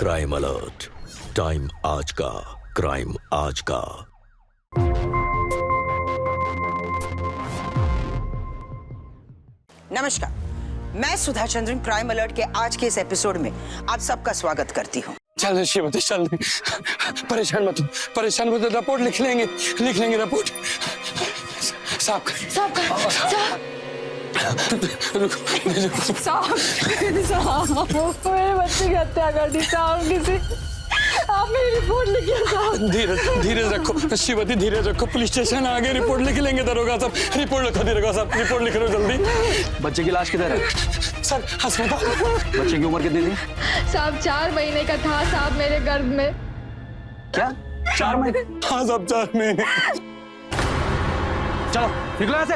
Crime alert, time आज का, crime आज का। नमस्कार, मैं सुधा चंद्रन क्राइम अलर्ट के आज के इस एपिसोड में आप सबका स्वागत करती हूँ। चल श्रीमती चल, परेशान मत रिपोर्ट लिख लेंगे रिपोर्ट। साहब मेरे बच्चे की हत्या कर दी साहब, किसी आप मेरी रिपोर्ट लिखिए साहब। धीरज रखो श्रीमती, धीरज रखो। पुलिस स्टेशन आ गए, रिपोर्ट लिख लेंगे दरोगा साहब। रिपोर्ट लिखो दरोगा साहब, रिपोर्ट लिख लो जल्दी। बच्चे की लाश किधर है? सर अस्पताल। बच्चे की उम्र कितनी थी? साहब 4 महीने का था साहब, मेरे गर्भ में। क्या 4 महीने? हाँ साहब 4 महीने। चलो निकलो यहाँ से।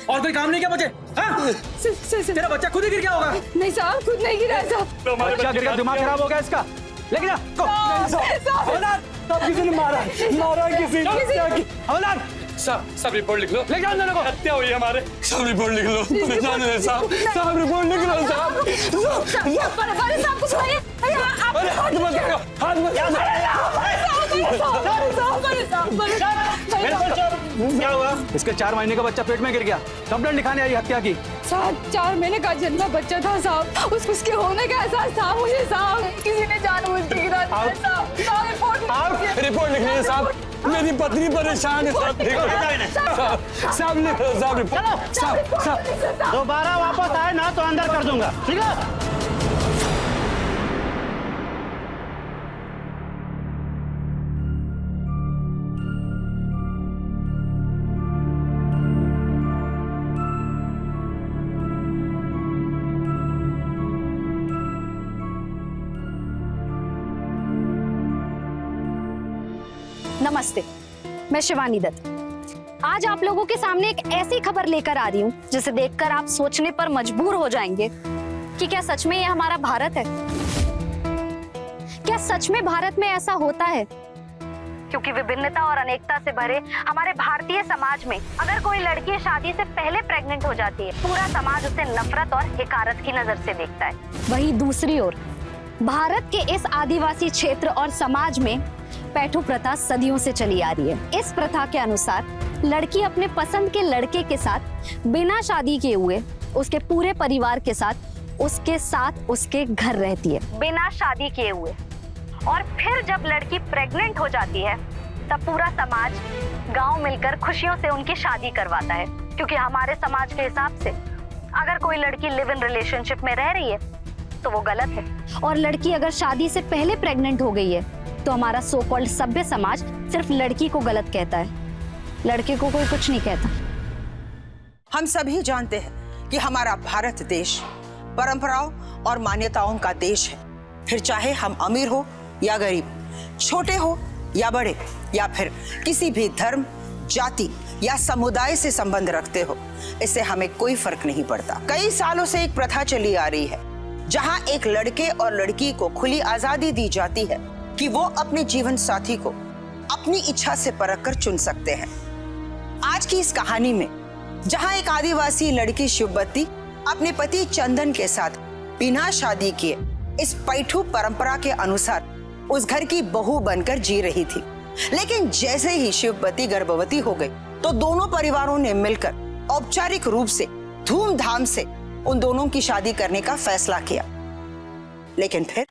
और कोई काम नहीं किया मुझे? तेरा बच्चा खुद ही गिर गया होगा। नहीं साहब, खुद नहीं गिरा साहब। बच्चा गिर गया, दिमाग खराब हो गया इसका। लेकिन किसी ने मारा किसी हवलदार सब रिपोर्ट लिख लो। ले जाओ दोनों को। हत्या हुई है हमारे। सब रिपोर्ट लिख लो। परेशान है साहब, सब रिपोर्ट लिख लो साहब। अरे साहब कुछ नहीं। अरे हाथ मत करो, हाथ मत क्या हुआ? इसके 4 महीने का बच्चा पेट में गिर गया, कंप्लेंट लिखाने आई हत्या की। साहब 4 महीने का जन्मा बच्चा था साहब, उसके होने का एहसास था मुझे साहब। किसी ने जानबूझ के गिरा दिया साहब। रिपोर्ट लिख लीजिए साहब। मेरी पत्नी परेशान है साहब। साहब लिख लो साहब रिपोर्ट। साहब दोबारा वापस आए ना तो अंदर कर दूंगा, ठीक है? नमस्ते, मैं शिवानी दत्त। आज आप लोगों के सामने एक ऐसी खबर लेकर आ रही हूँ जिसे देखकर आप सोचने पर मजबूर हो जाएंगे कि क्या सच में ये हमारा भारत है? क्या सच में भारत में ऐसा होता है? क्योंकि विभिन्नता और अनेकता से भरे हमारे भारतीय समाज में अगर कोई लड़की शादी से पहले प्रेग्नेंट हो जाती है, पूरा समाज उसे नफरत और हिकारत की नजर से देखता है। वहीं दूसरी ओर भारत के इस आदिवासी क्षेत्र और समाज में पैठू प्रथा सदियों से चली आ रही है। इस प्रथा के अनुसार लड़की अपने पसंद के लड़के के साथ बिना शादी किए हुए उसके पूरे परिवार के साथ उसके घर रहती है, बिना शादी किए हुए। और फिर जब लड़की प्रेग्नेंट हो जाती है तब पूरा समाज गांव मिलकर खुशियों से उनकी शादी करवाता है, क्योंकि हमारे समाज के हिसाब से अगर कोई लड़की लिव इन रिलेशनशिप में रह रही है तो वो गलत है, और लड़की अगर शादी से पहले प्रेग्नेंट हो गई है तो हमारा सो कॉल्ड सभ्य समाज सिर्फ लड़की को गलत कहता है, लड़के को कोई कुछ नहीं कहता। हम सभी जानते हैं कि हमारा भारत देश परंपराओं और मान्यताओं का देश है। फिर चाहे हम अमीर हो या गरीब, छोटे हो या बड़े, या फिर किसी भी धर्म, जाति या समुदाय से संबंध रखते हो, इससे हमें कोई फर्क नहीं पड़ता। कई सालों से एक प्रथा चली आ रही है जहां एक लड़के और लड़की को खुली आजादी दी जाती है कि वो अपने जीवन साथी को अपनी इच्छा से परख कर चुन सकते हैं। आज की इस कहानी में जहां एक आदिवासी लड़की शिवबत्ती अपने पति चंदन के साथ बिना शादी किए इस पैठू परंपरा के अनुसार उस घर की बहू बनकर जी रही थी, लेकिन जैसे ही शिवबत्ती गर्भवती हो गई तो दोनों परिवारों ने मिलकर औपचारिक रूप से धूमधाम से उन दोनों की शादी करने का फैसला किया। लेकिन फिर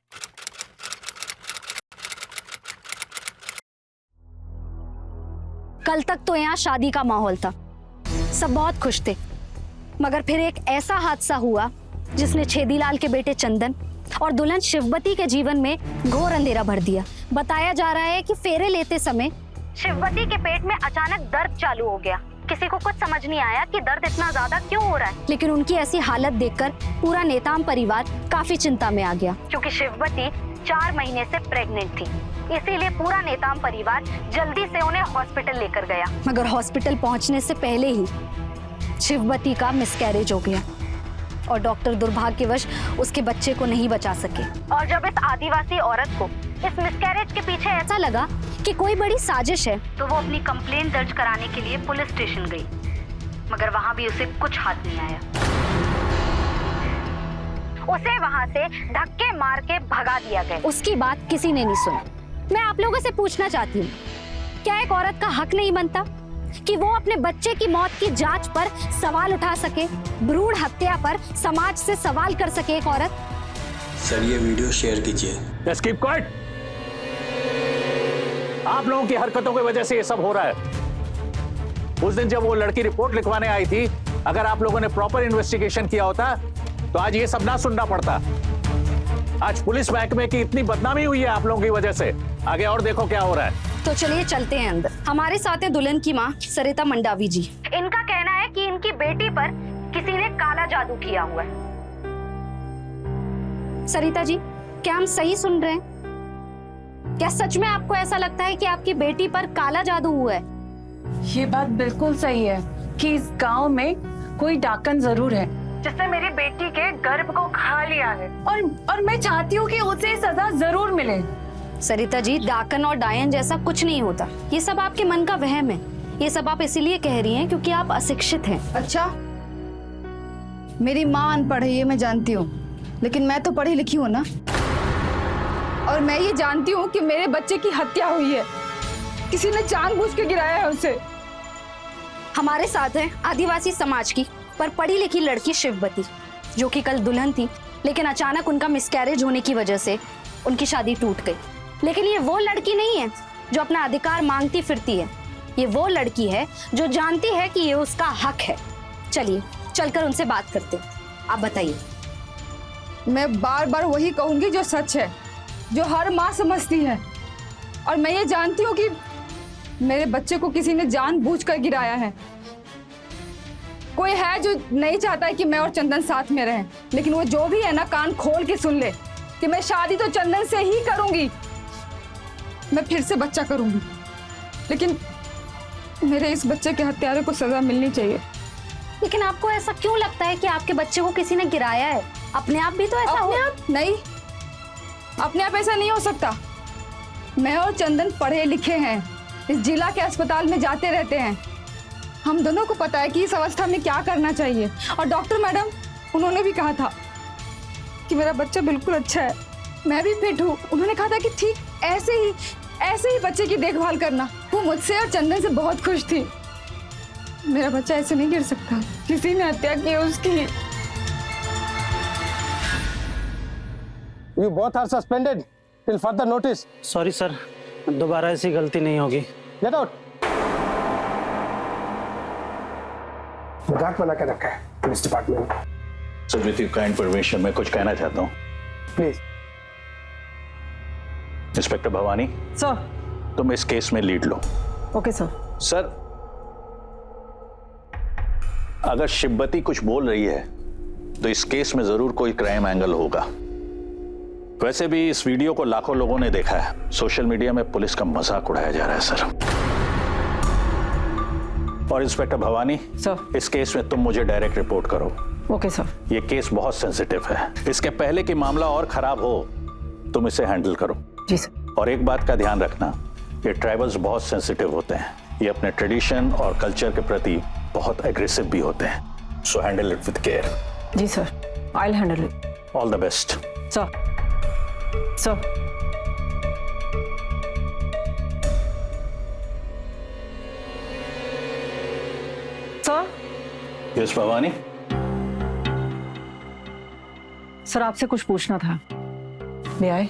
कल तक तो यहाँ शादी का माहौल था, सब बहुत खुश थे, मगर फिर एक ऐसा हादसा हुआ जिसने छेदीलाल के बेटे चंदन और दुल्हन शिवबत्ती के जीवन में घोर अंधेरा भर दिया। बताया जा रहा है कि फेरे लेते समय शिवबत्ती के पेट में अचानक दर्द चालू हो गया। किसी को कुछ समझ नहीं आया कि दर्द इतना ज्यादा क्यों हो रहा है, लेकिन उनकी ऐसी हालत देखकर पूरा नेताम परिवार काफी चिंता में आ गया, क्योंकि शिवबत्ती 4 महीने से प्रेग्नेंट थी। इसीलिए पूरा नेताम परिवार जल्दी से उन्हें हॉस्पिटल लेकर गया, मगर हॉस्पिटल पहुंचने से पहले ही शिवबत्ती का मिसकैरेज हो गया और डॉक्टर दुर्भाग्यवश उसके बच्चे को नहीं बचा सके। और जब इस आदिवासी औरत को इस मिसकैरेज के पीछे ऐसा लगा कि कोई बड़ी साजिश है, तो वो अपनी कंप्लेंट दर्ज कराने के लिए पुलिस स्टेशन गई, मगर वहां भी उसे कुछ हाथ नहीं आया। उसे वहाँ से धक्के मार के भगा दिया गया। उसकी बात किसी ने नहीं सुनी। मैं आप लोगों से पूछना चाहती हूँ, क्या एक औरत का हक नहीं बनता कि वो अपने बच्चे की मौत की जांच पर सवाल उठा सके? भ्रूण हत्या पर समाज से सवाल कर सके एक औरत? सर ये वीडियो शेयर कीजिए। Just keep quiet. आप लोगों की हरकतों की वजह से ये सब हो रहा है। उस दिन जब वो लड़की रिपोर्ट लिखवाने आई थी, अगर आप लोगों ने प्रॉपर इन्वेस्टिगेशन किया होता तो आज ये सब ना सुनना पड़ता। आज पुलिस महकमे की इतनी बदनामी हुई है आप लोगों की वजह से। आगे और देखो क्या हो रहा है। तो चलिए चलते हैं अंदर। हमारे साथ है दुल्हन की माँ सरिता मंडावी जी। इनका कहना है कि इनकी बेटी पर किसी ने काला जादू किया हुआ है। सरिता जी, क्या हम सही सुन रहे हैं? क्या सच में आपको ऐसा लगता है कि आपकी बेटी पर काला जादू हुआ है? ये बात बिल्कुल सही है कि इस गांव में कोई डाकन जरूर है जिसने मेरी बेटी के गर्भ को खा लिया है और मैं चाहती हूँ कि उसे सजा जरूर मिले। सरिता जी, डाकन और डायन जैसा कुछ नहीं होता। ये सब आपके मन का वहम है। ये सब आप इसीलिए कह रही हैं क्योंकि आप अशिक्षित हैं। अच्छा, मेरी माँ अनपढ़ है ये मैं जानती हूँ, लेकिन मैं तो पढ़ी लिखी हूँ ना। और मैं ये जानती हूँ कि मेरे बच्चे की हत्या हुई है, किसी ने जानबूझ के गिराया है उसे। हमारे साथ है आदिवासी समाज की पर पढ़ी लिखी लड़की शिववती, जो कि कल दुल्हन थी, लेकिन अचानक उनका मिसकैरेज होने की वजह से उनकी शादी टूट गई। लेकिन ये वो लड़की नहीं है जो अपना अधिकार मांगती फिरती है। ये वो लड़की है जो जानती है कि ये उसका हक है। चलिए चलकर उनसे बात करते हैं। आप बताइए। मैं बार बार वही कहूंगी जो सच है, जो हर माँ समझती है। और मैं ये जानती हूँ कि मेरे बच्चे को किसी ने जानबूझकर गिराया है। कोई है जो नहीं चाहता है कि मैं और चंदन साथ में रहें, लेकिन वो जो भी है ना, कान खोल के सुन ले कि मैं शादी तो चंदन से ही करूंगी। मैं फिर से बच्चा करूंगी, लेकिन मेरे इस बच्चे के हत्यारे को सजा मिलनी चाहिए। लेकिन आपको ऐसा क्यों लगता है कि आपके बच्चे को किसी ने गिराया है? अपने आप भी तो ऐसा हो। अपने आप नहीं, अपने आप ऐसा नहीं हो सकता। मैं और चंदन पढ़े लिखे हैं, इस जिला के अस्पताल में जाते रहते हैं। हम दोनों को पता है कि इस अवस्था में क्या करना चाहिए। और डॉक्टर मैडम, उन्होंने भी कहा था कि मेरा बच्चा बिल्कुल अच्छा है, मैं भी फिट हूँ। उन्होंने कहा था कि ठीक ऐसे ही बच्चे की देखभाल करना। वो मुझसे और चंदन से बहुत खुश थी। मेरा बच्चा ऐसे नहीं गिर सकता, किसी ने हत्या की उसकी। You both are suspended till further notice. Sorry sir, दोबारा ऐसी गलती नहीं होगी। Get out. मजाक बना के रखा है police department. Sir, with your kind permission मैं कुछ कहना चाहता हूँ। प्लीज। Inspector Bhavani, sir. तुम इस केस में लीड लो। Okay sir. सर, अगर शिववती कुछ बोल रही है तो इस केस में जरूर कोई क्राइम एंगल होगा। वैसे भी इस वीडियो को लाखों लोगों ने देखा है। सोशल मीडिया में पुलिस का मजाक उड़ाया जा रहा है सर। और इंस्पेक्टर भवानी सर, इस केस में तुम मुझे डायरेक्ट रिपोर्ट करो। Okay sir. ये केस बहुत सेंसिटिव है। इसके पहले कि मामला और खराब हो, तुम इसे हैंडल करो। जी सर। और एक बात का ध्यान रखना, ये ट्राइबल्स बहुत सेंसिटिव होते हैं। ये अपने ट्रेडिशन और कल्चर के प्रति बहुत एग्रेसिव भी होते हैं। So handle it with care. जी sir, I will handle it. All the best. Sir. Sir. Sir. Yes Bhavani. Sir, आपसे कुछ पूछना था। ले आए?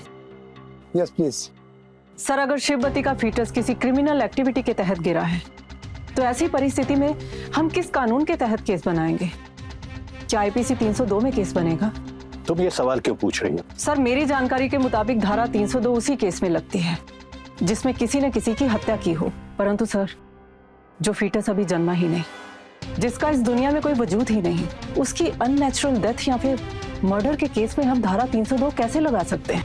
Yes please. सर, अगर शिववती का फीटस किसी क्रिमिनल एक्टिविटी के तहत गिरा है, तो ऐसी परिस्थिति में हम किस कानून के तहत केस बनाएंगे? क्या आईपीसी 302 में केस बनेगा? तुम ये सवाल क्यों पूछ रही हो? सर, मेरी जानकारी के मुताबिक धारा 302 उसी केस में लगती है जिसमें किसी ने किसी की हत्या की हो। परंतु सर, जो फीटस अभी जन्मा ही नहीं, जिसका इस दुनिया में कोई वजूद ही नहीं, उसकी अननेचुरल डेथ या फिर मर्डर के केस में हम धारा 302 कैसे लगा सकते हैं?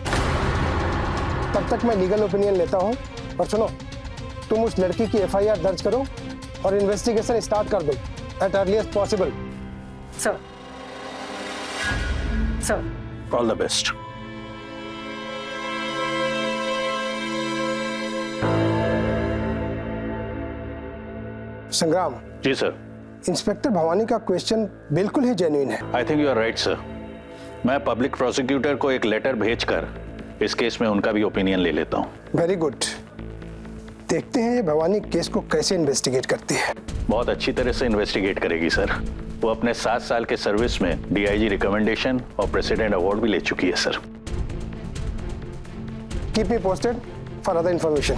तब तक मैं लीगल ओपिनियन लेता हूँ। और सुनो, तुम उस लड़की की एफआईआर दर्ज करो और इन्वेस्टिगेशन स्टार्ट कर दो at earliest possible. Sir. Sir. All the best. Sangram. जी सर। इंस्पेक्टर भवानी का क्वेश्चन बिल्कुल ही जेन्युइन है। I think you are right sir. मैं पब्लिक प्रोसिक्यूटर को एक लेटर भेजकर इस केस में उनका भी ओपिनियन ले लेता हूं। Very good. देखते हैं भवानी केस को कैसे इन्वेस्टिगेट करती है। बहुत अच्छी तरह से इन्वेस्टिगेट करेगी सर। वो अपने 7 साल के सर्विस में डीआईजी रिकमेंडेशन और प्रेसिडेंट अवार्ड भी ले चुकी है sir. Keep me posted for other information.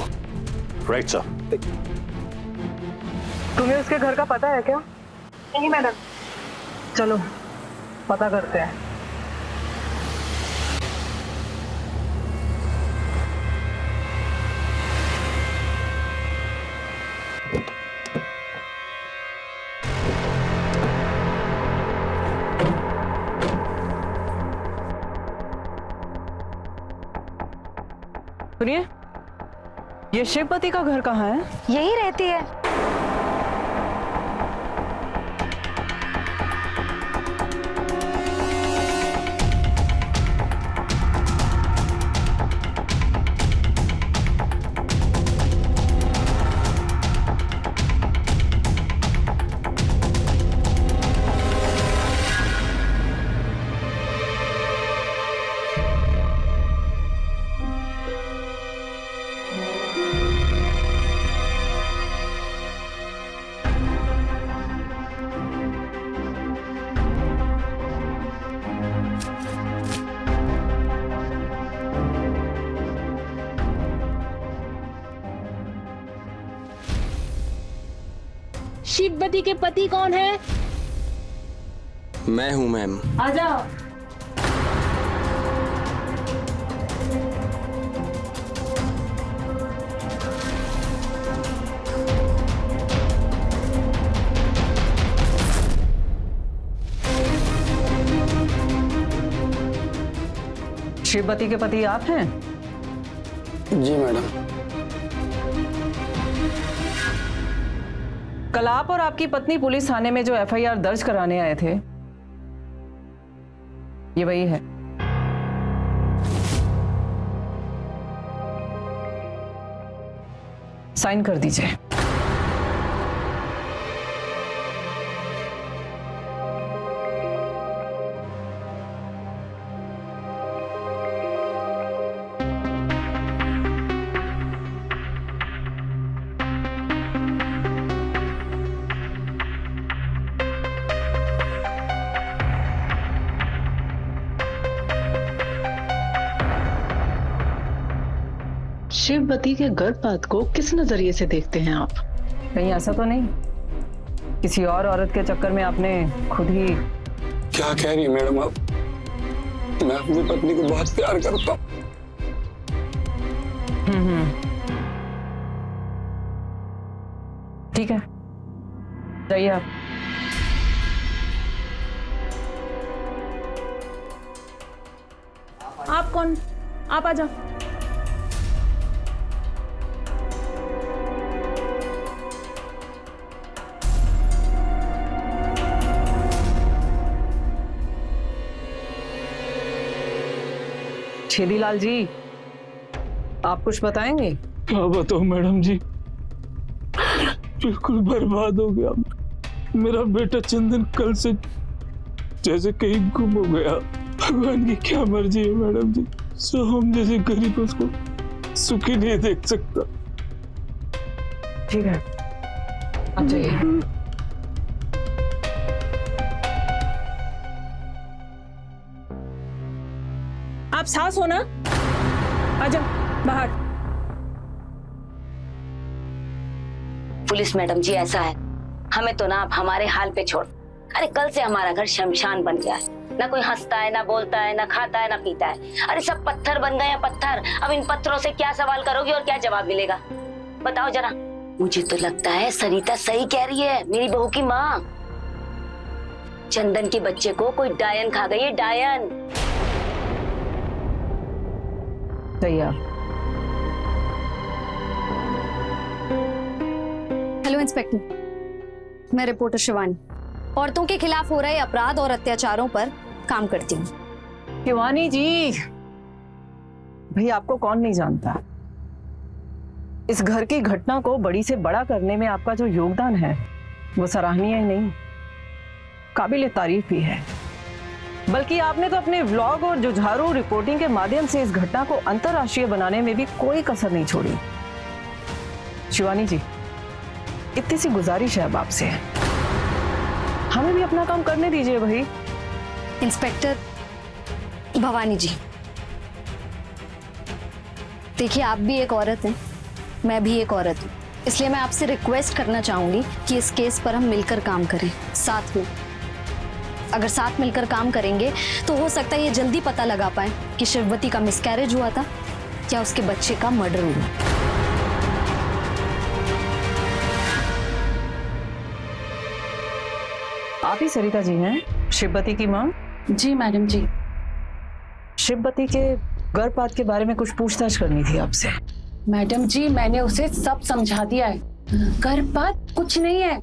Right sir. तुम्हें उसके घर का पता है क्या? नहीं मैडम। चलो पता करते हैं। सुनिए, ये शिवपति का घर कहाँ है? यही रहती है। शिवपति के पति कौन है? मैं हूं मैम। आ जाओ। शिवपति के पति आप हैं? जी मैडम। कल आप और आपकी पत्नी पुलिस थाने में जो एफआईआर दर्ज कराने आए थे, ये वही है। साइन कर दीजिए। शिवपति के गर्भपात को किस नजरिए से देखते हैं आप? कहीं ऐसा तो नहीं किसी और औरत के चक्कर में आपने खुद ही? क्या कह रही है मैडम आप? मैं अपनी पत्नी को बहुत प्यार करता हूँ। ठीक है, जाइए आप। आप कौन? आप आ जाओ। छेदीलाल जी, आप कुछ बताएंगे? क्या बताओ मैडम जी, बिल्कुल बर्बाद हो गया। मेरा बेटा चंदन कल से जैसे कहीं गुम हो गया। भगवान की क्या मर्जी है मैडम जी। सो हम जैसे गरीब उसको सुखी नहीं देख सकता। ठीक है, आप जाइए। आप सास हो ना? आ जाओ बाहर। पुलिस मैडम जी, ऐसा है, हमें तो ना आप हमारे हाल पे छोड़। अरे कल से हमारा घर शमशान बन गया है। ना कोई हंसता है, ना बोलता है, ना खाता है, ना पीता है। अरे सब पत्थर बन गए हैं, पत्थर। अब इन पत्थरों से क्या सवाल करोगी और क्या जवाब मिलेगा? बताओ जरा। मुझे तो लगता है सरिता सही कह रही है, मेरी बहू की माँ। चंदन के बच्चे को कोई डायन खा गई है, डायन। तैयार। हेलो इंस्पेक्टर, मैं रिपोर्टर शिवानी, औरतों के खिलाफ हो रहे अपराध और अत्याचारों पर काम करती हूँ। शिवानी जी, भाई आपको कौन नहीं जानता। इस घर की घटना को बड़ी से बड़ा करने में आपका जो योगदान है वो सराहनीय ही नहीं, काबिल तारीफ भी है। बल्कि आपने तो अपने व्लॉग और जुझारू रिपोर्टिंग के माध्यम से इस घटना को अंतर्राष्ट्रीय बनाने में भी कोई कसर नहीं छोड़ी। शिवानी जी, इतनी सी गुजारिश है अब आपसे, हमें भी अपना काम करने दीजिए भाई। इंस्पेक्टर भवानी जी, देखिए आप भी एक औरत हैं, मैं भी एक औरत हूँ, इसलिए मैं आपसे रिक्वेस्ट करना चाहूंगी कि इस केस पर हम मिलकर काम करें, साथ में। अगर साथ मिलकर काम करेंगे तो हो सकता है ये जल्दी पता लगा पाए कि शिववती का मिसकैरेज हुआ था या उसके बच्चे का मर्डर हुआ। आप ही सरिता जी हैं शिववती की मां? जी मैडम जी। शिववती के गर्भपात के बारे में कुछ पूछताछ करनी थी आपसे। मैडम जी, मैंने उसे सब समझा दिया है। गर्भपात कुछ नहीं है,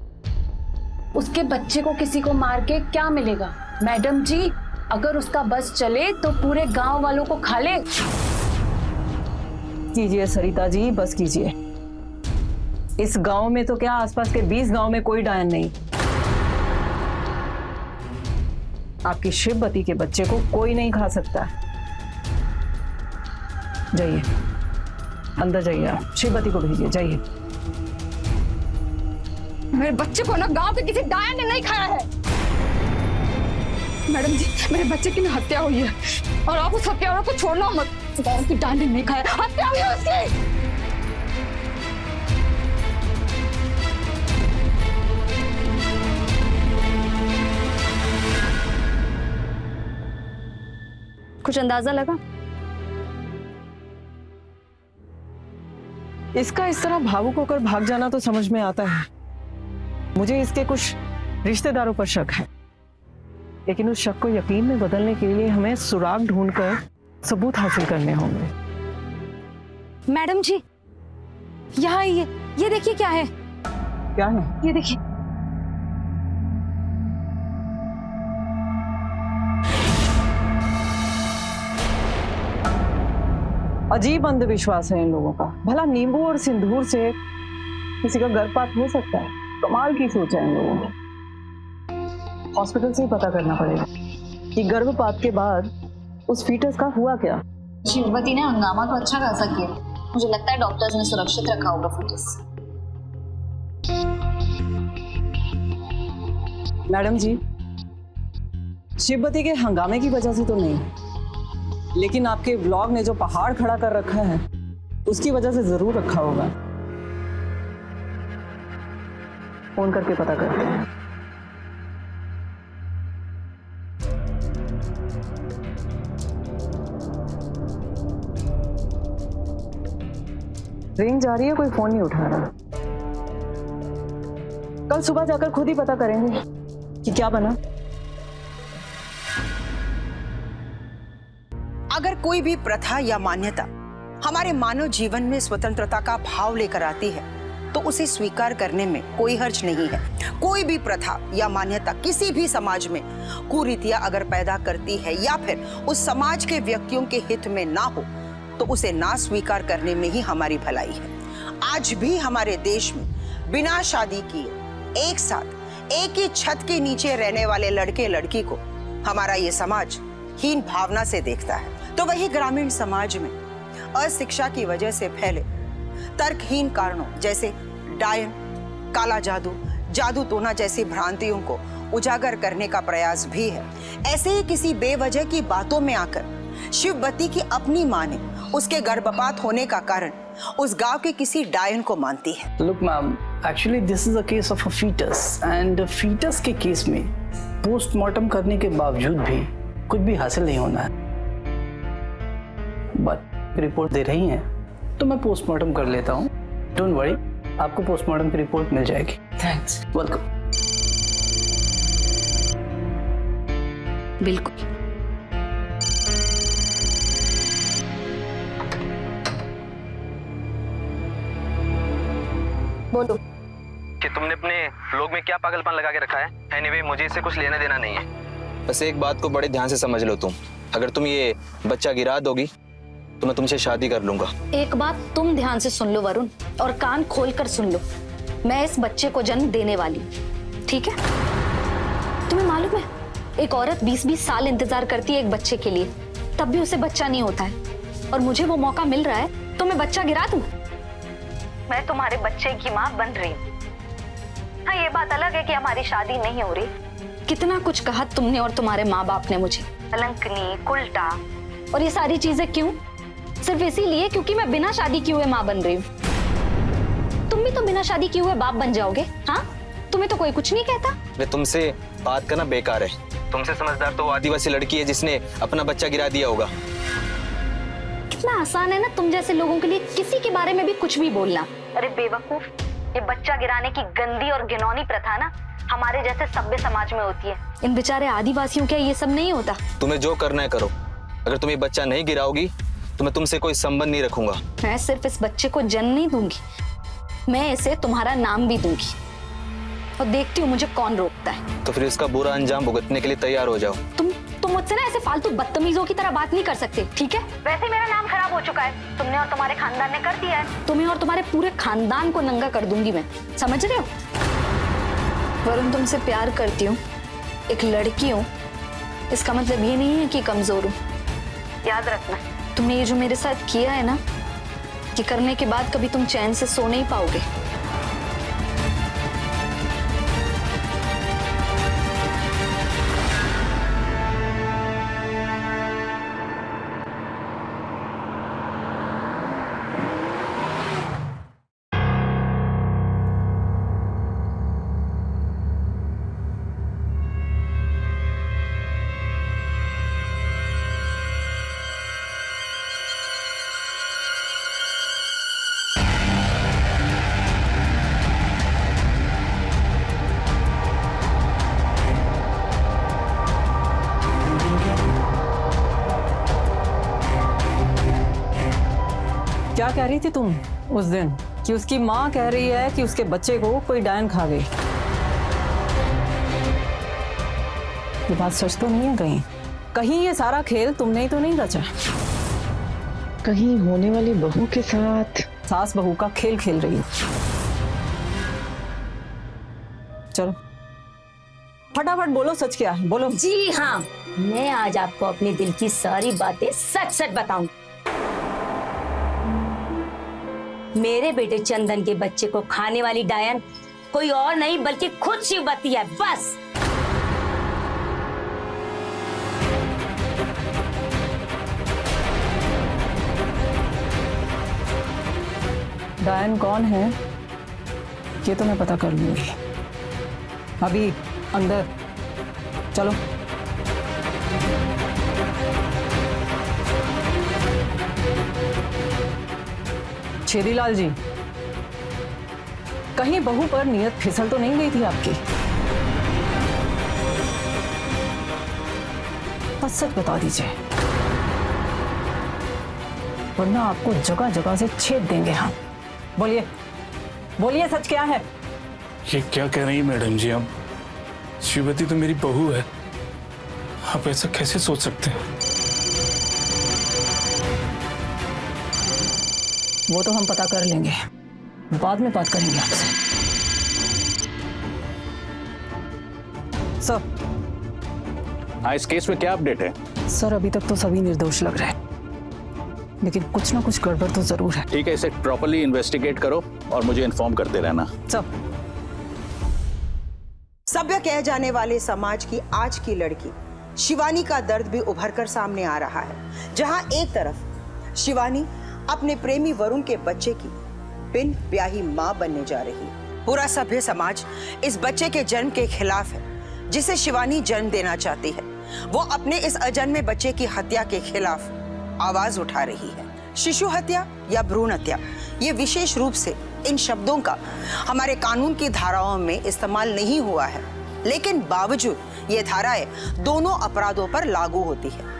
उसके बच्चे को किसी को मार के क्या मिलेगा। मैडम जी, अगर उसका बस चले तो पूरे गांव वालों को खा ले। कीजिए सरिता जी, बस कीजिए। इस गांव में तो क्या, आसपास के 20 गांव में कोई डायन नहीं। आपकी शिववती के बच्चे को कोई नहीं खा सकता। जाइए अंदर जाइए, आप शिववती को भेजिए, जाइए। मेरे बच्चे को ना गांव के किसी डायन ने नहीं खाया है। मैडम जी, मेरे बच्चे की ना हत्या हुई है और आप उस हत्यारों को छोड़ना मत। गांव की डायन ने नहीं खाया, हत्या हुई है उसकी। कुछ अंदाजा लगा? इसका इस तरह भावुक होकर भाग जाना तो समझ में आता है। मुझे इसके कुछ रिश्तेदारों पर शक है, लेकिन उस शक को यकीन में बदलने के लिए हमें सुराग ढूंढकर सबूत हासिल करने होंगे। मैडम जी, यहाँ ये देखिए क्या है। क्या है? ये देखिए। अजीब अंधविश्वास है इन लोगों का। भला नींबू और सिंदूर से किसी का गर्भपात हो सकता है? कमाल की सोच है इन लोगों की। हॉस्पिटल से ही पता करना पड़ेगा कि गर्भपात के बाद उस फीटस का हुआ क्या। शिववती ने हंगामा तो अच्छा खासा किया, मुझे लगता है डॉक्टर्स ने सुरक्षित रखा होगा फीटस। मैडम जी, शिववती के हंगामे की वजह से तो नहीं, लेकिन आपके व्लॉग ने जो पहाड़ खड़ा कर रखा है उसकी वजह से जरूर रखा होगा। फोन करके पता करते हैं। रिंग जा रही है, कोई फोन नहीं उठा रहा। कल सुबह जाकर खुद ही पता करेंगे कि क्या बना। अगर कोई भी प्रथा या मान्यता हमारे मानव जीवन में स्वतंत्रता का भाव लेकर आती है तो उसे स्वीकार करने में कोई हर्ज नहीं है। कोई भी प्रथा या मान्यता किसी भी समाज में कुरीतियां अगर पैदा करती है या फिर उस समाज के व्यक्तियों के हित में ना हो तो उसे ना स्वीकार करने में ही हमारी भलाई है। आज भी हमारे देश में बिना शादी किए एक साथ एक ही छत के नीचे रहने वाले लड़के लड़की को हमारा ये समाज हीन भावना से देखता है। तो वही ग्रामीण समाज में अशिक्षा की वजह से फैले तर्कहीन कारणों जैसे डायन, काला जादू, जादू टोना जैसी भ्रांतियों को उजागर करने का प्रयास भी है। ऐसे ही किसी बेवजह की बातों में आकर शिववती की अपनी मां ने उसके गर्भपात होने का कारण उस गांव के किसी डायन को मानती है। Look ma'am, actually this is a case of a foetus and foetus के केस में पोस्टमार्टम करने के बावजूद भी कुछ भी हासिल नहीं होना है। बट रिपोर्ट दे रही हैं तो मैं पोस्टमार्टम कर लेता हूँ। डोंट वरी, आपको पोस्टमार्टम की रिपोर्ट मिल जाएगी। थैंक्स। वेलकम। बिल्कुल। बोलो कि तुमने अपने व्लॉग में क्या पागलपन लगा के रखा है। एनीवे, मुझे इससे कुछ लेना देना नहीं है। बस एक बात को बड़े ध्यान से समझ लो तुम, अगर तुम ये बच्चा गिरा दोगी तो मैं तुमसे शादी कर लूंगा। एक बात तुम ध्यान से सुन लो वरुण, और कान खोलकर सुन लो। मैं इस बच्चे को जन्म देने वाली हूँ, ठीक है? तुम्हें मालूम है एक औरत 20-20 साल इंतजार करती है एक बच्चे के लिए, तब भी उसे बच्चा नहीं होता है, और मुझे वो मौका मिल रहा है तो मैं बच्चा गिरा दूं? मैं तुम्हारे बच्चे की माँ बन रही हूँ। हाँ, ये बात अलग है कि हमारी शादी नहीं हो रही। कितना कुछ कहा तुमने और तुम्हारे माँ बाप ने मुझे, कलंकनी, उल्टा, और ये सारी चीजें क्यों? सिर्फ इसीलिए क्योंकि मैं बिना शादी किए हुए माँ बन रही हूँ। तुम भी तो बिना शादी किए हुए बाप बन जाओगे। हाँ, तुम्हें तो कोई कुछ नहीं कहता। वे तुमसे बात करना बेकार है। तुमसे समझदार तो वो आदिवासी लड़की है जिसने अपना बच्चा गिरा दिया होगा। कितना आसान है ना तुम जैसे लोगों के लिए किसी के बारे में भी कुछ भी बोलना। अरे बेवकूफ, ये बच्चा गिराने की गंदी और घिनौनी प्रथा ना हमारे जैसे सभ्य समाज में होती है। इन बेचारे आदिवासियों के ये सब नहीं होता। तुम्हें जो करना है करो। अगर तुम ये बच्चा नहीं गिराओगी तो मैं तुमसे कोई संबंध नहीं रखूंगा। मैं सिर्फ इस बच्चे को जन्म नहीं दूंगी, मैं इसे तुम्हारा नाम भी दूंगी, और देखती हूँ मुझे कौन रोकता है। तो फिर इसका बुरा अंजाम भुगतने के लिए तैयार हो जाओ। तुम मुझसे ना ऐसे फालतू बदतमीजों की तरह बात नहीं कर सकते, ठीक है? वैसे मेरा नाम खराब हो चुका है, तुमने और तुम्हारे खानदान ने कर दिया है। तुम्हें और तुम्हारे पूरे खानदान को नंगा कर दूंगी मैं, समझ रहे हो? वरुण, तुमसे प्यार करती हूँ, एक लड़की हूँ, इसका मतलब ये नहीं है कि कमजोर हूँ। याद रखना, तुमने ये जो मेरे साथ किया है ना, ये करने के बाद कभी तुम चैन से सो नहीं पाओगे। क्या कह रही थी तुम उस दिन कि उसकी माँ कह रही है कि उसके बच्चे को कोई डायन खा गई? ये बात सच तो नहीं है कहीं? कहीं ये सारा खेल तुमने ही तो नहीं रचा? कहीं होने वाली बहू के साथ सास बहू का खेल खेल रही हो। चलो फटाफट बोलो, सच क्या है? बोलो। जी हाँ, मैं आज आपको अपने दिल की सारी बातें सच सच बताऊं। मेरे बेटे चंदन के बच्चे को खाने वाली डायन कोई और नहीं बल्कि खुद शिववती है, बस। डायन कौन है ये तो मैं पता कर लूंगी। अभी अंदर चलो। छेदीलाल जी, कहीं बहू पर नियत फिसल तो नहीं गई थी आपकी? बस सच बता दीजिए, वरना आपको जगह जगह से छेद देंगे हम। बोलिए बोलिए, सच क्या है? ये क्या कह रही है मैडम जी? आप, शिववती तो मेरी बहू है, आप ऐसा कैसे सोच सकते हैं? वो तो हम पता कर लेंगे, बाद में बात करेंगे आपसे। सर। हाँ, इस केस में क्या अपडेट है? सर, अभी तक तो सभी निर्दोष लग रहे हैं, लेकिन कुछ ना कुछ गड़बड़ तो जरूर है। ठीक है, इसे प्रॉपर्ली इन्वेस्टिगेट करो और मुझे इन्फॉर्म करते रहना। सब। सभ्य कहे जाने वाले समाज की आज की लड़की शिवानी का दर्द भी उभर कर सामने आ रहा है, जहां एक तरफ शिवानी अपने प्रेमी वरुण के बच्चे की बिन ब्याही मां बनने जा रही है। पूरा सभ्य समाज इस बच्चे के जन्म के खिलाफ है जिसे शिवानी जन्म देना चाहती है। वो अपने इस अजन्मे बच्चे की हत्या के खिलाफ आवाज उठा रही है। शिशु हत्या या भ्रूण हत्या, ये विशेष रूप से इन शब्दों का हमारे कानून की धाराओं में इस्तेमाल नहीं हुआ है, लेकिन बावजूद ये धाराएं दोनों अपराधों पर लागू होती है।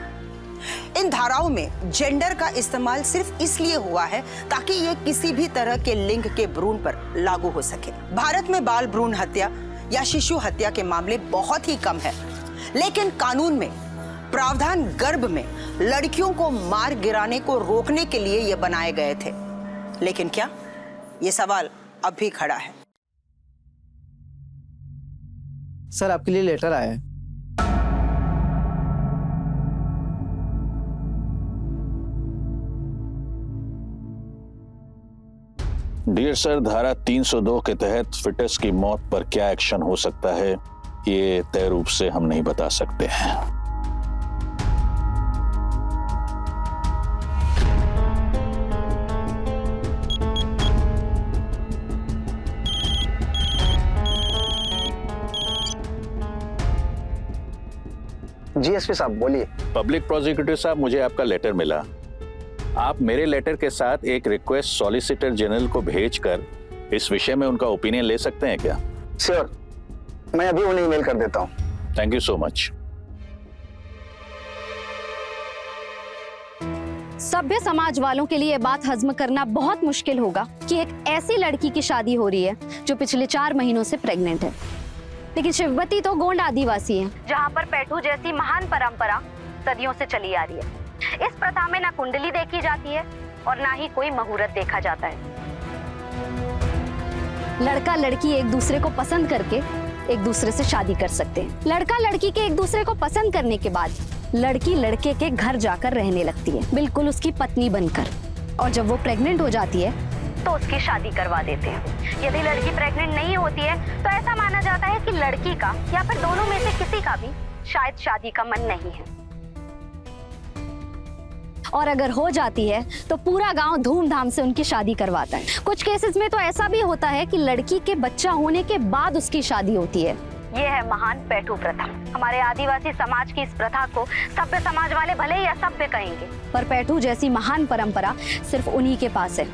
इन धाराओं में जेंडर का इस्तेमाल सिर्फ इसलिए हुआ है ताकि ये किसी भी तरह के लिंग के भ्रूण पर लागू हो सके। भारत में बाल भ्रूण हत्या या शिशु हत्या के मामले बहुत ही कम है, लेकिन कानून में प्रावधान गर्भ में लड़कियों को मार गिराने को रोकने के लिए ये बनाए गए थे। लेकिन क्या ये सवाल अब भी खड़ा है? सर, आपके लिए लेटर आया है। डियर सर, धारा 302 के तहत फिटस की मौत पर क्या एक्शन हो सकता है ये तय रूप से हम नहीं बता सकते हैं। जीएसपी साहब बोलिए। पब्लिक प्रोसिक्यूटर साहब, मुझे आपका लेटर मिला। आप मेरे लेटर के साथ एक रिक्वेस्ट सॉलिसिटर जनरल को भेजकर इस विषय में उनका ओपिनियन ले सकते हैं क्या? श्योर, मैं अभी उन्हें ईमेल कर देता हूँ। Thank you so much. सभ्य समाज वालों के लिए ये बात हजम करना बहुत मुश्किल होगा कि एक ऐसी लड़की की शादी हो रही है जो पिछले 4 महीनों से प्रेग्नेंट है। लेकिन शिववती तो गोंड आदिवासी है, जहाँ पर पैठू जैसी महान परंपरा सदियों से चली आ रही है। इस प्रथा में ना कुंडली देखी जाती है और ना ही कोई मुहूर्त देखा जाता है। लड़का लड़की एक दूसरे को पसंद करके एक दूसरे से शादी कर सकते हैं। लड़का लड़की के एक दूसरे को पसंद करने के बाद लड़की लड़के के घर जाकर रहने लगती है, बिल्कुल उसकी पत्नी बनकर। और जब वो प्रेग्नेंट हो जाती है तो उसकी शादी करवा देते हैं। यदि लड़की प्रेग्नेंट नहीं होती है तो ऐसा माना जाता है कि लड़की का या फिर दोनों में से किसी का भी शायद शादी का मन नहीं है। और अगर हो जाती है तो पूरा गांव धूमधाम से उनकी शादी करवाता है। कुछ केसेस में तो ऐसा भी होता है कि लड़की के बच्चा होने के बाद उसकी शादी होती है। यह है महान पैठू प्रथा। हमारे आदिवासी समाज की इस प्रथा को सभ्य समाज वाले भले ही असभ्य कहेंगे, पर पैठू जैसी महान परंपरा सिर्फ उन्हीं के पास है।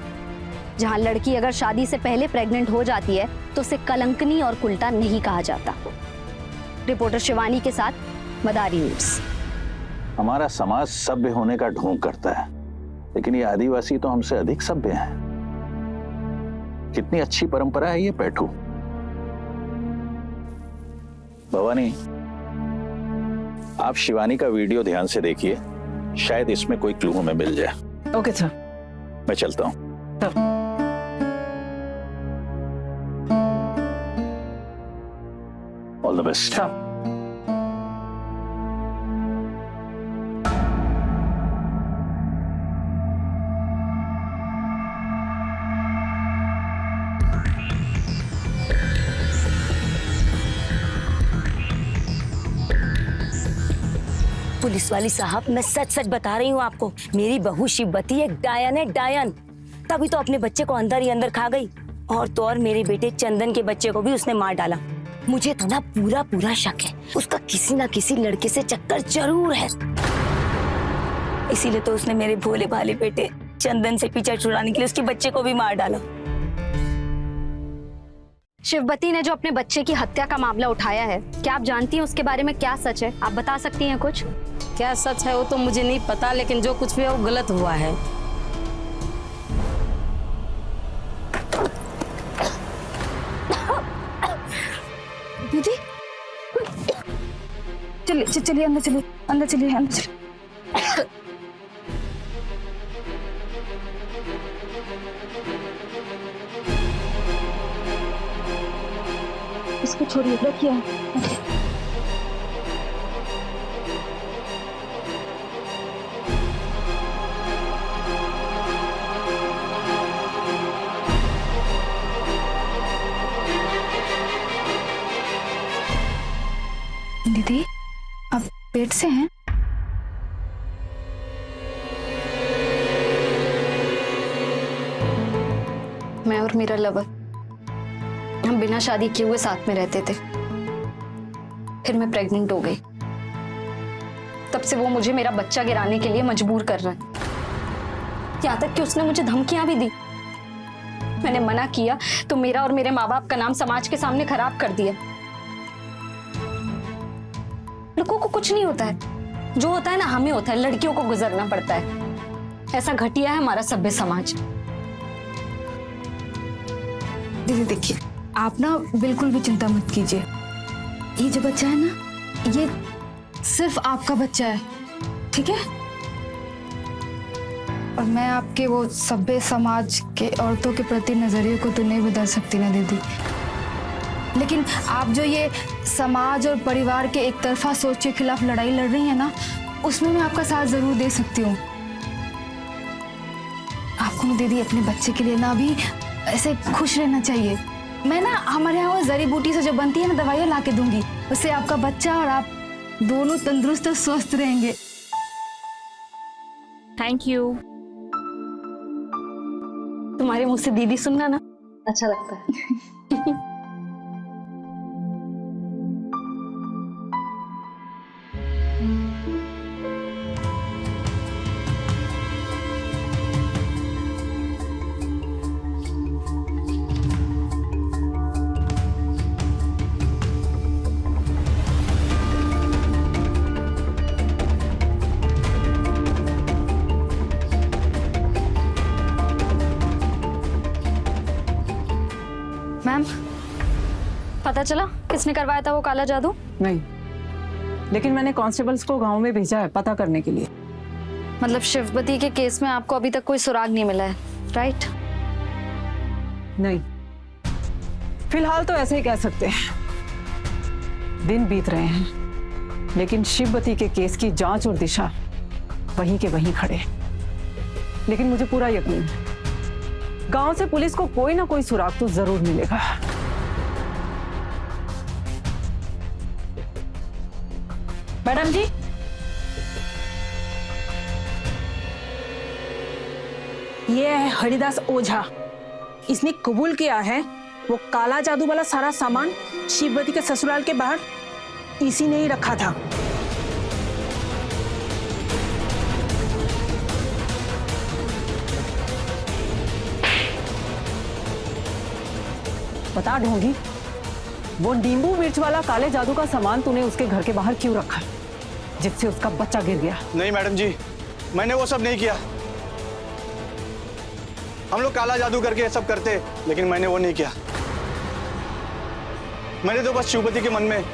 जहां लड़की अगर शादी से पहले प्रेग्नेंट हो जाती है तो उसे कलंकनी और कुलटा नहीं कहा जाता। रिपोर्टर शिवानी के साथ मदारी न्यूज। हमारा समाज सभ्य होने का ढोंग करता है, लेकिन ये आदिवासी तो हमसे अधिक सभ्य हैं। कितनी अच्छी परंपरा है ये पैठू। भवानी, आप शिवानी का वीडियो ध्यान से देखिए, शायद इसमें कोई क्लू हमें मिल जाए। Okay sir. मैं चलता हूं। All the best. पुलिस वाली साहब, मैं सच सच बता रही हूँ आपको, मेरी बहू शिववती एक डायन है, डायन। तभी तो अपने बच्चे को अंदर ही अंदर खा गई, और तो और मेरे बेटे चंदन के बच्चे को भी उसने मार डाला। मुझे तो ना पूरा पूरा शक है उसका किसी ना किसी लड़के से चक्कर जरूर है। इसीलिए तो उसने मेरे भोले भाले बेटे चंदन से पीछा छुड़ाने के लिए उसके बच्चे को भी मार डाला। शिववती ने जो अपने बच्चे की हत्या का मामला उठाया है, क्या आप जानती हैं उसके बारे में क्या सच है? आप बता सकती हैं कुछ? क्या सच है वो तो मुझे नहीं पता, लेकिन जो कुछ भी है वो गलत हुआ है। दीदी चलिए चलिए अंदर चलिए, अंदर चलिए, अंदर चलिए। इसको छोड़िए, रखिए। दीदी, आप पेट से हैं? मैं और मेरा लवर, हम बिना शादी किए हुए साथ में रहते थे। फिर मैं प्रेग्नेंट हो गई। तब से वो मुझे मेरा बच्चा गिराने के लिए मजबूर कर रहा है। यहाँ तक कि उसने मुझे धमकियां भी दी। मैंने मना किया तो मेरा और मेरे माँ बाप का नाम समाज के सामने खराब कर दिया। लड़कों को कुछ नहीं होता है, जो होता है ना हमें होता है, लड़कियों को गुजरना पड़ता है। ऐसा घटिया है हमारा सभ्य समाज। दीदी देखिए, आप ना बिल्कुल भी चिंता मत कीजिए। ये जो बच्चा है ना, ये सिर्फ आपका बच्चा है, ठीक है? और मैं आपके वो सभ्य समाज के औरतों के प्रति नजरिए को तो नहीं बदल सकती ना दीदी, लेकिन आप जो ये समाज और परिवार के एक तरफा सोच के खिलाफ लड़ाई लड़ रही है ना, उसमें मैं आपका साथ जरूर दे सकती हूँ। आपको ना दीदी अपने बच्चे के लिए ना अभी ऐसे खुश रहना चाहिए। मैं ना हमारे यहाँ वो जड़ी बूटी से जो बनती है ना दवाइयाँ ला के दूंगी, उससे आपका बच्चा और आप दोनों तंदुरुस्त और स्वस्थ रहेंगे। Thank you. तुम्हारे मुंह से दीदी सुनना ना अच्छा लगता है। मैम, पता चला किसने करवाया था वो काला जादू? नहीं, लेकिन मैंने कांस्टेबल्स को गांव में भेजा है पता करने के लिए। मतलब शिवपति के केस में आपको अभी तक कोई सुराग नहीं मिला है, राइट? नहीं, फिलहाल तो ऐसे ही कह सकते हैं। दिन बीत रहे हैं, लेकिन शिवपति के केस की जांच और दिशा वहीं के वहीं खड़े। लेकिन मुझे पूरा यकीन है गांव से पुलिस को कोई ना कोई सुराग तो जरूर मिलेगा। मैडम जी, ये है हरिदास ओझा। इसने कबूल किया है वो काला जादू वाला सारा सामान शिववती के ससुराल के बाहर इसी ने ही रखा था। बता ढोंगी, वो नींबू मिर्च वाला काले जादू का सामान तूने उसके घर के बाहर क्यों रखा, जिससे उसका बच्चा गिर गया? नहीं मैडम जी, मैंने वो सब नहीं किया। हम लोग काला जादू करके ये सब करते, लेकिन मैंने वो नहीं किया। मैंने तो बस शिवपति के मन में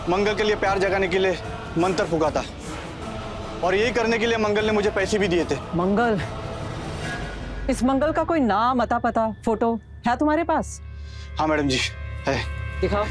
मंगल के लिए प्यार जगाने के लिए मंत्र फूका था, और यही करने के लिए मंगल ने मुझे पैसे भी दिए थे। मंगल? इस मंगल का कोई नाम, अता पता, फोटो है तुम्हारे पास? हाँ मैडम जी, है। दिखाओ।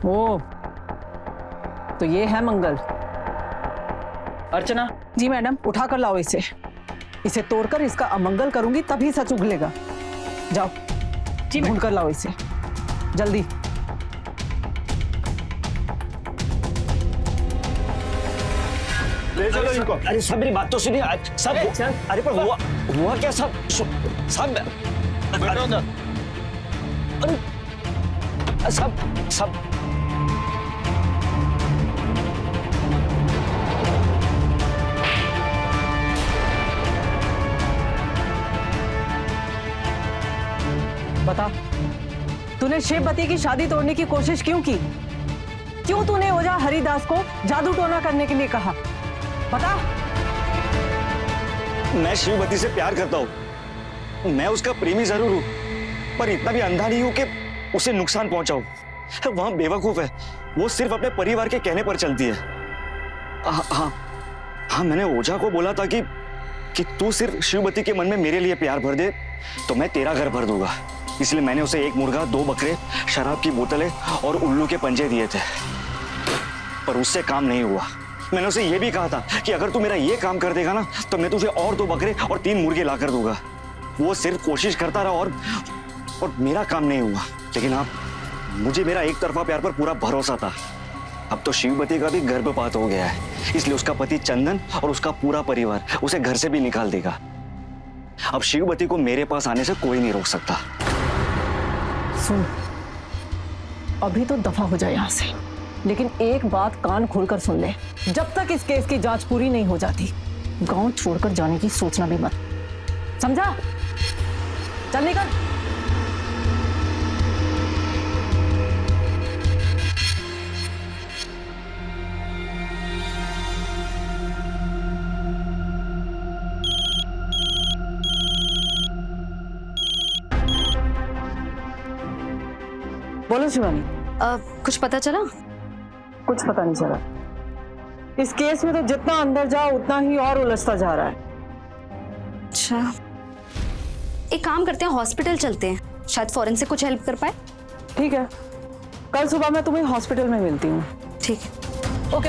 ओ, तो ये है मंगल। अर्चना। जी मैडम। उठा कर लाओ इसे। इसे तोड़कर इसका अमंगल करूंगी तभी सच उगलेगा। जाओ ढूंढ कर लाओ इसे, जल्दी। ले चलो इनको। अरे सब मेरी बात तो सुनिए। सब अरे पर हुआ क्या? सब अरे सब बता, तूने शिवपति की शादी तोड़ने की कोशिश क्यों की? क्यों तूने ओझा हरिदास को जादू टोना करने के लिए कहा? बता। मैं शिवपति से प्यार करता हूँ, मैं उसका प्रेमी जरूर हूँ, पर इतना भी अंधा नहीं हूँ कि उसे नुकसान पहुंचाऊं। वहां बेवकूफ है, वो सिर्फ अपने परिवार के कहने पर चलती है। हाँ, मैंने ओझा को बोला था कि तू सिर्फ शिवपति के मन में मेरे लिए प्यार भर दे तो मैं तेरा घर भर दूंगा। इसलिए मैंने उसे 1 मुर्गा, 2 बकरे, शराब की बोतलें और उल्लू के पंजे दिए थे, पर उससे काम नहीं हुआ। मैंने उसे यह भी कहा था कि अगर तू मेरा ये काम कर देगा ना तो मैं तुझे और 2 बकरे और 3 मुर्गे ला कर दूंगा। वो सिर्फ कोशिश करता रहा और मेरा काम नहीं हुआ। लेकिन आप, मुझे मेरा एक तरफा प्यार पर पूरा भरोसा था। अब तो शिवपति का भी गर्भपात हो गया है, इसलिए उसका पति चंदन और उसका पूरा परिवार उसे घर से भी निकाल देगा। अब शिवपति को मेरे पास आने से कोई नहीं रोक सकता। सुन, अभी तो दफा हो जाए यहाँ से, लेकिन एक बात कान खोलकर सुन ले। जब तक इस केस की जांच पूरी नहीं हो जाती, गांव छोड़कर जाने की सोचना भी मत, समझा? चल निकल। बोलो शिवानी। कुछ पता चला? कुछ पता नहीं चला। इस केस में तो जितना अंदर जाओ उतना ही और उलझता जा रहा है। अच्छा, एक काम करते हैं, हॉस्पिटल चलते हैं, शायद फॉरेंसिक कुछ हेल्प कर पाए। ठीक है, कल सुबह मैं तुम्हें हॉस्पिटल में मिलती हूँ। ठीक है। ओके।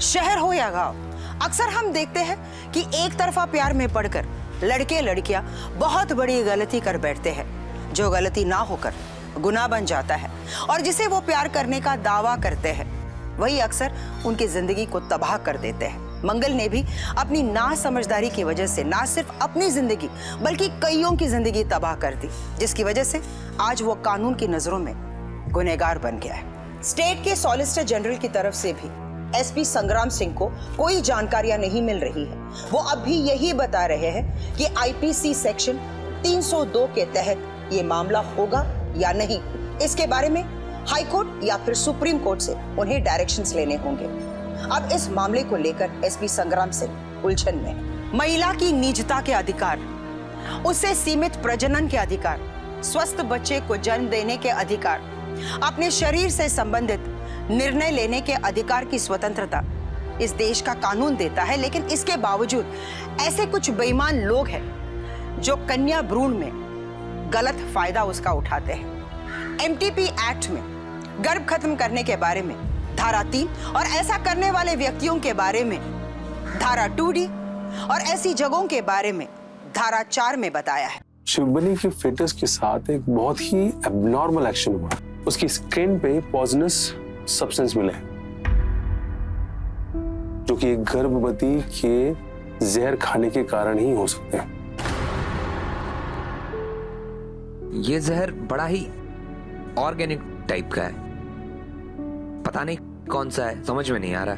शहर हो या गांव, अक्सर हम देखते हैं कि एक तरफा प्यार में पड़कर लड़के लड़कियां बहुत बड़ी गलती कर बैठते हैं, जो गलती ना होकर गुनाह बन जाता है, और जिसे वो प्यार करने का दावा करते हैं वही अक्सर उनकी जिंदगी को तबाह कर देते हैं। मंगल ने भी अपनी नासमझदारी की वजह से ना सिर्फ अपनी जिंदगी बल्कि कईयों की जिंदगी तबाह कर दी, जिसकी वजह से आज वो कानून की नजरों में गुनहगार बन गया है। स्टेट के सॉलिसिटर जनरल की तरफ से भी एसपी संग्राम सिंह को कोई जानकारियां नहीं मिल रही है। वो अब भी यही बता रहे हैं कि आईपीसी सेक्शन 302 के तहत ये मामला होगा या नहीं, इसके बारे में हाई कोर्ट या फिर सुप्रीम कोर्ट से उन्हें डायरेक्शंस लेने होंगे। अब इस मामले को लेकर एसपी संग्राम सिंह उलझन में है। महिला की निजता के अधिकार, उससे सीमित प्रजनन के अधिकार, स्वस्थ बच्चे को जन्म देने के अधिकार, अपने शरीर से संबंधित निर्णय लेने के अधिकार की स्वतंत्रता इस देश का कानून देता है, लेकिन इसके बावजूद ऐसे कुछ बेईमान लोग हैं जो कन्या भ्रूण में गलत फायदा उसका उठाते हैं। एमटीपी एक्ट में गर्भ खत्म करने के बारे में धारा 3 और ऐसा करने वाले व्यक्तियों के बारे में धारा 2D और ऐसी जगहों के बारे में धारा 4 में बताया है। शिवबनी के फेटस के साथ एक बहुत ही एबनॉर्मल एक्शन हुआ। उसकी स्किन पे पॉइजनस सब्सटेंस मिले जो कि एक गर्भवती के जहर खाने के कारण ही हो सकते हैं। ये जहर बड़ा ही ऑर्गेनिक टाइप का है, पता नहीं कौन सा है, समझ में नहीं आ रहा।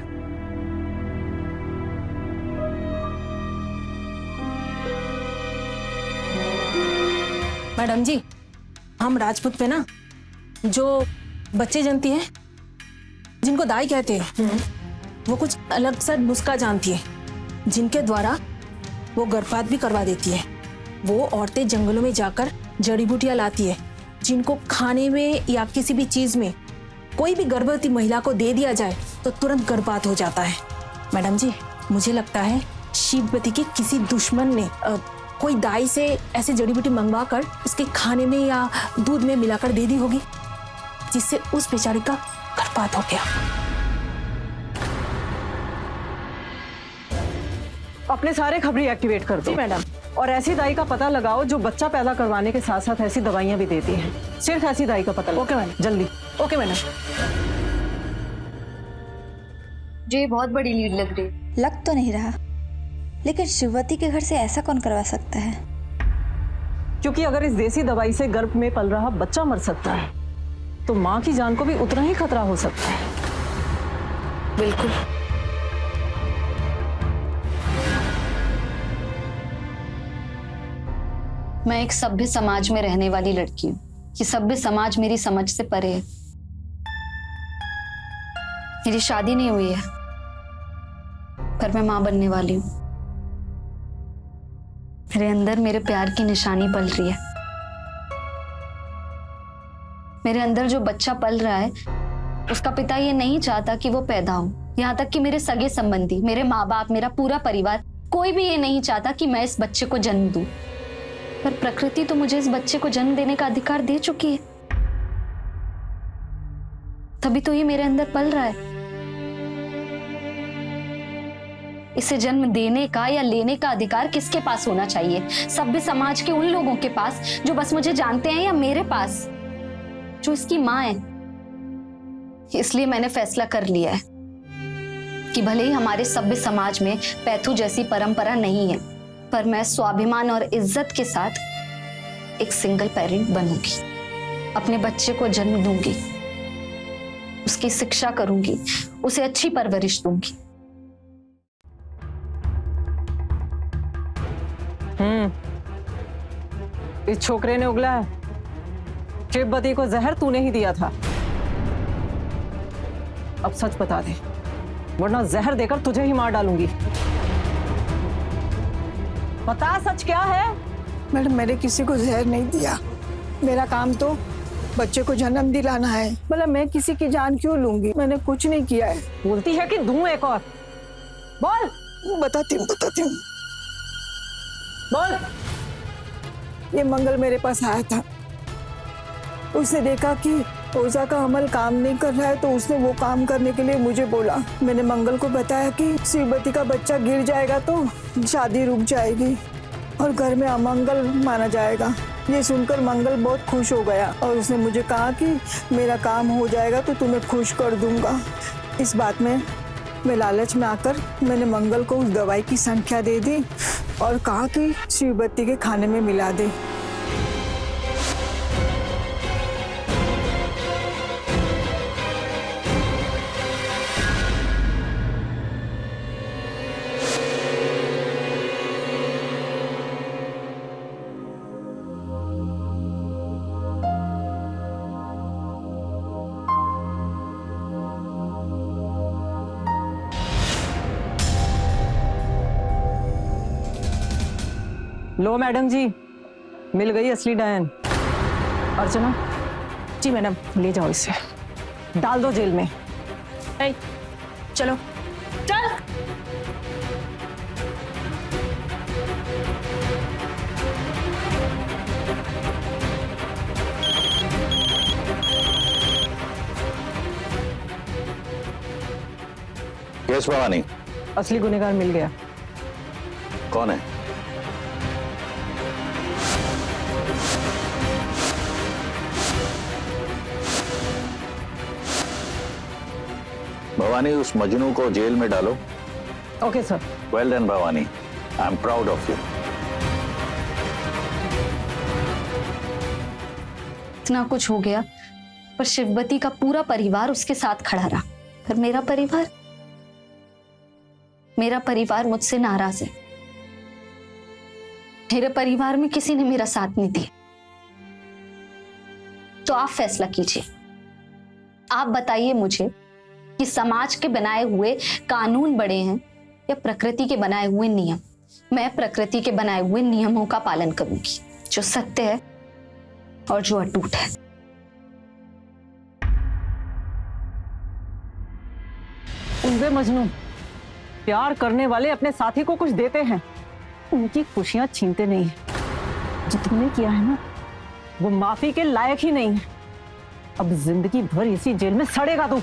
मैडम जी, हम राजपूत पे ना जो बच्चे जनती है जिनको दाई कहते हैं, वो कुछ अलग सा नुस्खा जानती है जिनके द्वारा वो गर्भपात भी करवा देती है। वो औरतें जंगलों में जाकर जड़ी बूटियां लाती है जिनको खाने में या किसी भी चीज में कोई भी गर्भवती महिला को दे दिया जाए तो तुरंत गर्भपात हो जाता है। मैडम जी, मुझे लगता है शिववती के किसी दुश्मन ने कोई दाई से ऐसे जड़ी बूटी मंगवा कर उसके खाने में या दूध में मिलाकर दे दी होगी, जिससे उस बेचारी का गर्भपात हो गया। अपने सारे खबरी एक्टिवेट कर दो मैडम, और ऐसी दाई का पता लगाओ जो बच्चा पैदा करवाने के साथ साथ ऐसी दवाइयां भी देती है। सिर्फ ऐसी दाई का पता लगाओ। ओके मैडम, जल्दी। Okay madam. जो ये बहुत बड़ी लीड लग रही है। लग तो नहीं रहा, लेकिन शिववती के घर से ऐसा कौन करवा सकता है? क्योंकि अगर इस देसी दवाई से गर्भ में पल रहा बच्चा मर सकता है तो माँ की जान को भी उतना ही खतरा हो सकता है। बिल्कुल। मैं एक सभ्य समाज में रहने वाली लड़की हूँ। ये सभ्य समाज मेरी समझ से परे है। मेरी शादी नहीं हुई है, पर मैं मां बनने वाली हूँ। मेरे अंदर मेरे प्यार की निशानी पल रही है। मेरे अंदर जो बच्चा पल रहा है उसका पिता ये नहीं चाहता कि वो पैदा हो। यहाँ तक कि मेरे सगे संबंधी, मेरे माँ बाप, मेरा पूरा परिवार, कोई भी ये नहीं चाहता कि मैं इस बच्चे को जन्म दूं। पर प्रकृति तो मुझे इस बच्चे को जन्म देने का अधिकार दे चुकी है, तभी तो ये मेरे अंदर पल रहा है। इसे जन्म देने का या लेने का अधिकार किसके पास होना चाहिए? सभ्य समाज के उन लोगों के पास जो बस मुझे जानते हैं, या मेरे पास जो इसकी मां है? इसलिए मैंने फैसला कर लिया है कि भले ही हमारे सभ्य समाज में पैथू जैसी परंपरा नहीं है, पर मैं स्वाभिमान और इज्जत के साथ एक सिंगल पेरेंट बनूंगी। अपने बच्चे को जन्म दूंगी, उसकी शिक्षा करूंगी, उसे अच्छी परवरिश दूंगी। इस छोकरे ने उगला है। शिववती को जहर तूने ही दिया था। अब सच बता दे, वरना जहर देकर तुझे ही मार डालूंगी। बता सच क्या है? मैडम मैंने किसी को जहर नहीं दिया। मेरा काम तो बच्चे को जन्म दिलाना है। मतलब मैं किसी की जान क्यों लूंगी? मैंने कुछ नहीं किया है। बोलती है कि दूं एक और। बोल। बताती हूँ बोल। ये मंगल मेरे पास आया था। उसने देखा कि ओझा का अमल काम नहीं कर रहा है तो उसने वो काम करने के लिए मुझे बोला। मैंने मंगल को बताया कि शिववती का बच्चा गिर जाएगा तो शादी रुक जाएगी और घर में अमंगल माना जाएगा। ये सुनकर मंगल बहुत खुश हो गया और उसने मुझे कहा कि मेरा काम हो जाएगा तो तुम्हें खुश कर दूंगा। इस बात में मैं लालच में आकर मैंने मंगल को उस दवाई की संख्या दे दी और कहा कि शिववती के खाने में मिला दे। लो मैडम जी, मिल गई असली डायन। अर्चना। जी मैडम। ले जाओ इसे, डाल दो जेल में। चलो चल। यस भवानी। असली गुनहगार मिल गया। कौन है? भवानी, उस मजनू को जेल में डालो। Okay sir. Well done Bhavani, I am proud of you. इतना कुछ हो गया पर शिववती का पूरा परिवार उसके साथ खड़ा रहा। पर मेरा परिवार मुझसे नाराज है। मेरे परिवार में किसी ने मेरा साथ नहीं दिया। तो आप फैसला कीजिए। आप बताइए मुझे कि समाज के बनाए हुए कानून बड़े हैं या प्रकृति के बनाए हुए नियम। मैं प्रकृति के बनाए हुए नियमों का पालन करूंगी, जो सत्य है और जो अटूट है। उनसे मजनू, प्यार करने वाले अपने साथी को कुछ देते हैं, उनकी खुशियां छीनते नहीं है। जो तुमने किया है ना, वो माफी के लायक ही नहीं है। अब जिंदगी भर इसी जेल में सड़ेगा तू।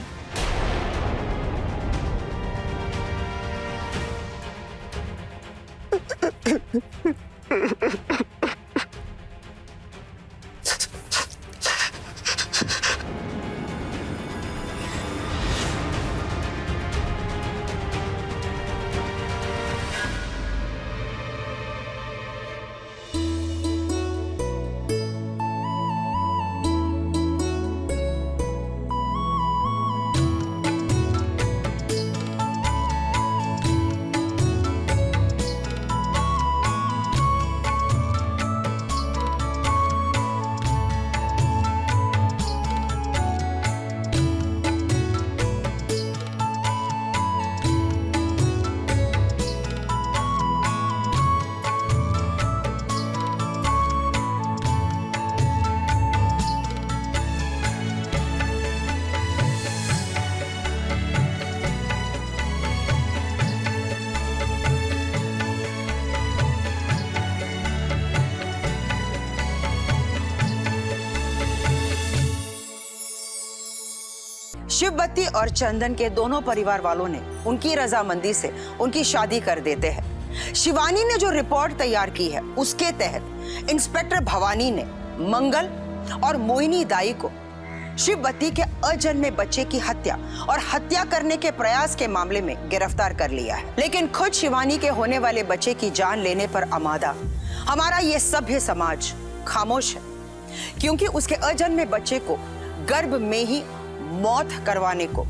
शिववती और चंदन के दोनों परिवार वालों ने उनकी रजामंदी से उनकी शादी कर देते हैं। शिवानी ने जो रिपोर्ट तैयार की है उसके तहत इंस्पेक्टर भवानी ने मंगल और मोहिनी दाई को शिववती के अजन्मे बच्चे की हत्या और हत्या करने के प्रयास के मामले में गिरफ्तार कर लिया है। लेकिन खुद शिवानी के होने वाले बच्चे की जान लेने पर आमादा हमारा ये सभ्य समाज खामोश है, क्योंकि उसके अजन्मे बच्चे को गर्भ में ही मौत करवाने को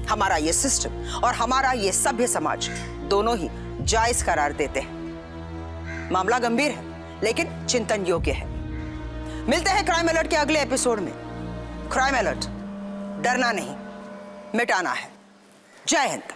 हमारा ये सिस्टम और हमारा ये सभ्य समाज दोनों ही जायज करार देते हैं। मामला गंभीर है लेकिन चिंतन योग्य है। मिलते हैं क्राइम अलर्ट के अगले एपिसोड में। क्राइम अलर्ट, डरना नहीं, मिटाना है। जय हिंद।